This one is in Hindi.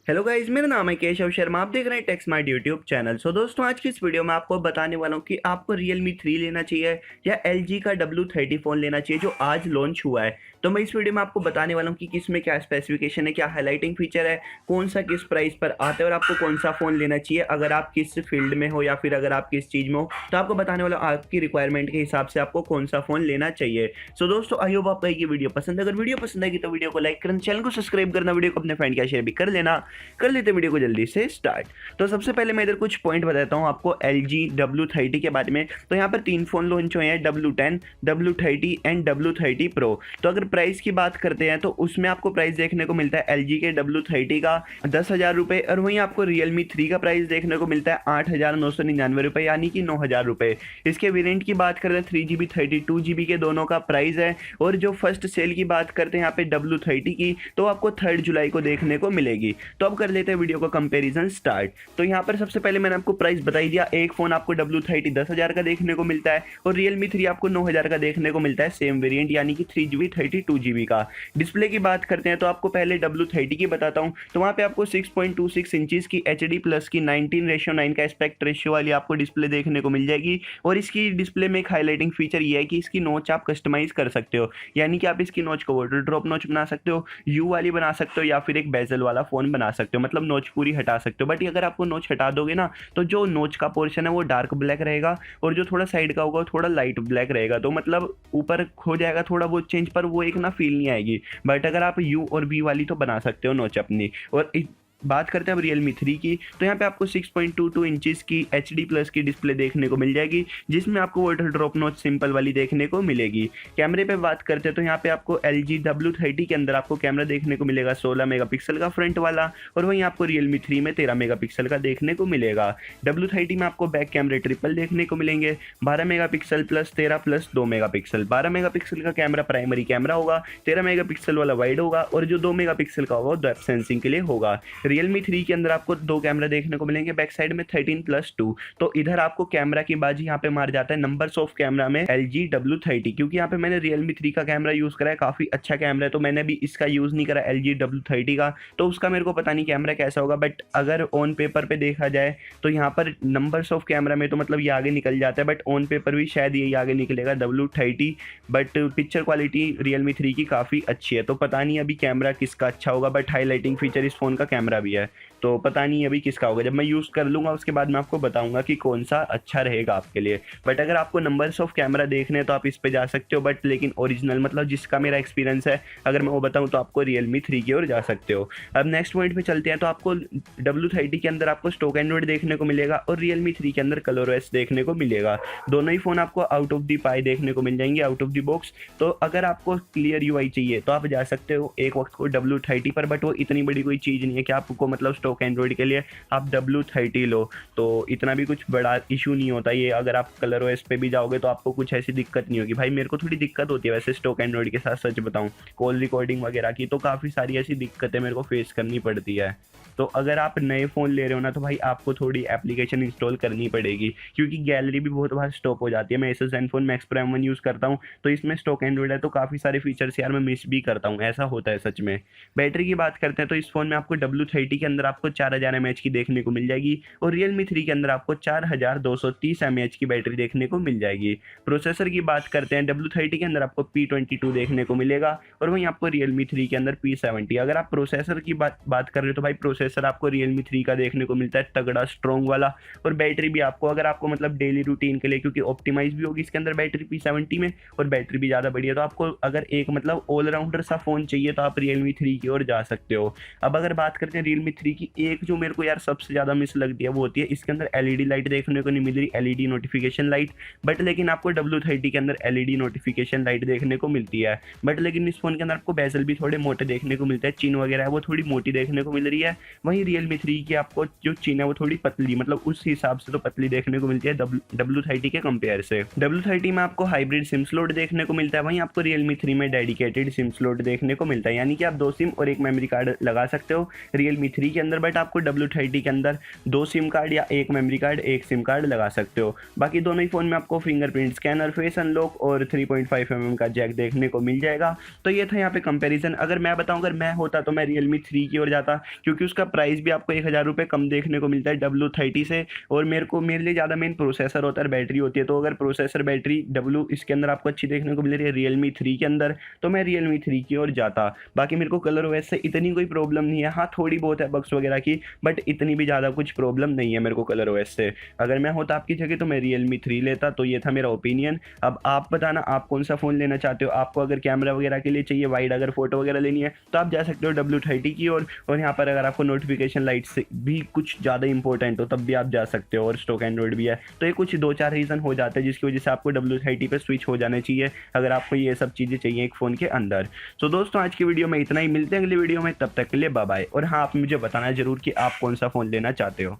हेलो गाइस, मेरा नाम है केशव शर्मा। आप देख रहे हैं टेक्समार्ट यूट्यूब चैनल। दोस्तों, आज की इस वीडियो में आपको बताने वाला हूँ कि आपको Realme 3 लेना चाहिए या LG का W30 फ़ोन लेना चाहिए जो आज लॉन्च हुआ है। तो मैं इस वीडियो में आपको बताने वाला हूँ कि किस में क्या स्पेसिफिकेशन है, क्या हाईलाइटिंग फीचर है, कौन सा किस प्राइस पर आता है और आपको कौन सा फ़ोन लेना चाहिए अगर आप किस फील्ड में हो या फिर अगर आप किस चीज़ में हो। तो आपको बताने वाला आपकी रिक्वायरमेंट के हिसाब से आपको कौन सा फ़ोन लेना चाहिए। दोस्तों, आई होप आपको ये वीडियो पसंद है। अगर वीडियो पसंद आएगी तो वीडियो को लाइक करना, चैनल को सब्सक्राइब करना, वीडियो को अपने फ्रेंड के शेयर भी कर लेना। कर लेते वीडियो को जल्दी से स्टार्ट। तो सबसे पहले मैं इधर कुछ पॉइंट बताता हूँ आपको LG W30 के बारे में। तो यहाँ पर 3 फ़ोन लॉन्च हुए हैं, W10, W30 and W30 Pro। तो अगर प्राइस की बात करते हैं तो उसमें आपको प्राइस देखने को मिलता है LG के W30 का 10,000 रुपये और वहीं आपको Realme 3 का प्राइस देखने को मिलता है 8,999 रुपये, यानी कि 9,000 रुपये। इसके वेरिएंट की बात करते हैं 3GB 32GB के दोनों का प्राइस है। और जो फर्स्ट सेल की बात करते हैं यहाँ पे W30 की, तो आपको 3 जुलाई को देखने को मिलेगी। तो अब कर लेते हैं वीडियो को कंपैरिजन स्टार्ट। तो यहाँ पर सबसे पहले मैंने आपको प्राइस बता ही दिया। एक फोन आपको W30 10,000 का देखने को मिलता है और Realme 3 आपको 9,000 का देखने को मिलता है, सेम वेरिएंट यानी कि 3GB 32GB का। डिस्प्ले की बात करते हैं तो आपको पहले W30 की बताता हूँ। तो वहाँ पे आपको 6.26 इंचेस की HD प्लस की 19:9 का एस्पेक्ट रेशियो वाली आपको डिस्प्ले देखने को मिल जाएगी। और इसकी डिस्प्ले में एक हाईलाइटिंग फीचर ये है कि इसकी नोच आप कस्टमाइज कर सकते हो, यानी कि आप इसकी नोच को वाटर ड्रॉप नोच बना सकते हो, यू वाली बना सकते हो या फिर एक बेजल वाला फोन बना सकते हो, मतलब नोच पूरी हटा सकते हो। बट अगर आपको नोच हटा दोगे ना तो जो नोच का पोर्शन है वो डार्क ब्लैक रहेगा और जो थोड़ा साइड का होगा वो थोड़ा लाइट ब्लैक रहेगा। तो मतलब ऊपर हो जाएगा थोड़ा बहुत चेंज, पर वो एक ना फील नहीं आएगी। बट अगर आप यू और वी वाली तो बना सकते हो नोच अपनी। और बात करते हैं अब Realme 3 की, तो यहाँ पे आपको 6.22 इंचेस की HD प्लस की डिस्प्ले देखने को मिल जाएगी, जिसमें आपको वाटर ड्रॉप नोच सिंपल वाली देखने को मिलेगी। कैमरे पे बात करते हैं तो यहाँ पे आपको LG W30 के अंदर आपको कैमरा देखने को मिलेगा 16 मेगापिक्सल का फ्रंट वाला, और वहीं आपको Realme 3 में 13 मेगापिक्सल का देखने को मिलेगा। W30 में आपको बैक कैमरे ट्रिपल देखने को मिलेंगे, 12 megapixel plus 13 plus 2 megapixel. 12 megapixel का कैमरा प्राइमरी कैमरा होगा, 13 मेगापिक्सल वाला वाइड होगा और जो 2 मेगापिक्सल का होगा वो डेप्थ सेंसिंग के लिए होगा। Realme 3 के अंदर आपको 2 कैमरा देखने को मिलेंगे, बैक साइड में 13+2। तो इधर आपको कैमरा की बाजी यहाँ पे मार जाता है नंबर्स ऑफ कैमरा में LG W30, क्योंकि यहाँ पे मैंने Realme 3 का कैमरा यूज़ करा है, काफ़ी अच्छा कैमरा है। तो मैंने भी इसका यूज़ नहीं करा LG W30 का, तो उसका मेरे को पता नहीं कैमरा कैसा होगा। बट अगर ऑन पेपर पे देखा जाए तो यहाँ पर नंबर्स ऑफ कैमरा में तो मतलब ये आगे निकल जाता है, बट ऑन पेपर भी शायद यही आगे निकलेगा W30। But picture quality Realme 3 की काफ़ी अच्छी है, तो पता नहीं अभी कैमरा किसका अच्छा होगा। बट हाईलाइटिंग फीचर इस फ़ोन का कैमरा भी है, तो पता नहीं अभी किसका होगा। जब मैं यूज़ कर लूँगा उसके बाद मैं आपको बताऊंगा कि कौन सा अच्छा रहेगा आपके लिए। बट अगर आपको नंबर्स ऑफ कैमरा देखने हैं तो आप इस पे जा सकते हो, बट लेकिन ओरिजिनल मतलब जिसका मेरा एक्सपीरियंस है अगर मैं वो बताऊँ तो आपको Realme 3 की ओर जा सकते हो। अब नेक्स्ट पॉइंट पे चलते हैं। तो आपको W30 के अंदर आपको स्टॉक एंड्रॉइड देखने को मिलेगा और Realme 3 के अंदर ColorOS देखने को मिलेगा। दोनों ही फ़ोन आपको आउट ऑफ द पाई देखने को मिल जाएंगे, आउट ऑफ द बॉक्स। तो अगर आपको क्लियर UI चाहिए तो आप जा सकते हो एक वक्त को W30 पर, बट वो इतनी बड़ी कोई चीज़ नहीं है कि आपको मतलब स्टॉक एंड्रॉइड के लिए आप W30 लो, तो इतना भी कुछ बड़ा इशू नहीं होता ये। अगर आप ColorOS पे भी जाओगे तो आपको कुछ ऐसी दिक्कत नहीं होगी। भाई मेरे को थोड़ी दिक्कत होती है वैसे स्टॉक एंड्रॉइड के साथ, सच बताऊं, कॉल रिकॉर्डिंग वगैरह की, तो काफ़ी सारी ऐसी दिक्कतें मेरे को फेस करनी पड़ती है। तो अगर आप नए फ़ोन ले रहे हो ना तो भाई आपको थोड़ी एप्लीकेशन इंस्टॉल करनी पड़ेगी, क्योंकि गैलरी भी बहुत बार स्टॉप हो जाती है। मैं ऐसे ZenFone max pro M1 use करता हूँ, तो इसमें स्टॉक एंड्रॉइड है तो काफ़ी सारे फीचर्स यार मैं मिस भी करता हूँ, ऐसा होता है सच में। बैटरी की बात करते हैं तो इस फ़ोन में आपको W30 के अंदर आपको 4000 mAh की देखने को मिल जाएगी और Realme 3 के अंदर आपको 4230 mAh की बैटरी देखने को मिल जाएगी। प्रोसेसर की बात करते हैं, W30 के अंदर आपको P22 देखने को मिलेगा और वहीं आपको Realme 3 के अंदर P70। अगर आप प्रोसेसर की बात कर रहे हो तो भाई प्रोसेसर आपको Realme 3 का देखने को मिलता है तगड़ा स्ट्रॉन्ग वाला। और बैटरी भी आपको, अगर आपको मतलब डेली रूटीन के लिए, क्योंकि ऑप्टिमाइज भी होगी इसके अंदर बैटरी P70 में और बैटरी भी ज़्यादा बढ़िया, तो आपको अगर एक मतलब ऑलराउंडर सा फ़ोन चाहिए तो आप Realme 3 की ओर जा सकते हो। अब अगर बात करते हैं Realme 3 की, एक जो मेरे को यार सबसे ज़्यादा मिस लगती है वो होती है इसके अंदर LED लाइट देखने को नहीं मिल रही, LED नोटिफिकेशन लाइट। बट लेकिन आपको W30 के अंदर LED नोटिफिकेशन लाइट देखने को मिलती है। बट लेकिन इस फोन के अंदर आपको बेजल भी थोड़े मोटे देखने को मिलते हैं, चिन वगैरह है वो थोड़ी मोटी देखने को मिल रही है। वहीं Realme 3 की आपको जो चिन है वो थोड़ी पतली, मतलब उस हिसाब से तो पतली देखने को मिलती है W30 के कंपेयर से। W30 में आपको हाइब्रिड सिम स्लॉट देखने को मिलता है, वहीं आपको Realme 3 में डेडिकेटेड सिम स्लॉट देखने को मिलता है, यानी कि आप 2 सिम और एक मेमोरी कार्ड लगा सकते हो Realme 3 के अंदर। बट आपको W30 के अंदर 2 सिम कार्ड या एक मेमोरी कार्ड, एक सिम कार्ड लगा सकते हो। बाकी दोनों ही फ़ोन में आपको फिंगरप्रिंट स्कैनर, फेस अनलॉक और 3.5 mm का जैक देखने को मिल जाएगा। तो ये था यहाँ पे कंपैरिजन। अगर मैं बताऊँ, अगर मैं होता तो मैं Realme 3 की ओर जाता, क्योंकि उसका इसका प्राइस भी आपको 1000 रुपये कम देखने को मिलता है W30 से। और मेरे लिए ज़्यादा मेन प्रोसेसर होता है, बैटरी होती है। तो अगर प्रोसेसर बैटरी इसके अंदर आपको अच्छी देखने को मिल रही है Realme 3 के अंदर, तो मैं Realme 3 की ओर जाता। बाकी मेरे को कलर OS से इतनी कोई प्रॉब्लम नहीं है, हाँ थोड़ी बहुत है बग्स वगैरह की, बट इतनी भी ज़्यादा कुछ प्रॉब्लम नहीं है मेरे को कलर OS से। अगर मैं होता आपकी जगह तो मैं Realme 3 लेता। तो ये था मेरा ओपिनियन। अब आप बताना आप कौन सा फ़ोन लेना चाहते हो। आपको अगर कैमरा वगैरह के लिए चाहिए, वाइड अगर फोटो वगैरह लेनी है, तो आप जा सकते हो W30 की ओर। और यहाँ पर अगर आपको नोटिफिकेशन लाइट से भी कुछ ज़्यादा इंपॉर्टेंट हो तब भी आप जा सकते हो, और स्टॉक एंड्रॉइड भी है। तो ये कुछ 2-4 रीज़न हो जाते हैं जिसकी वजह से आपको W30 पे स्विच हो जाने चाहिए अगर आपको ये सब चीज़ें चाहिए एक फ़ोन के अंदर। तो दोस्तों आज की वीडियो में इतना ही, मिलते हैं अगली वीडियो में, तब तक के लिए बाय बाय। और हाँ, आप मुझे बताना जरूर कि आप कौन सा फ़ोन लेना चाहते हो।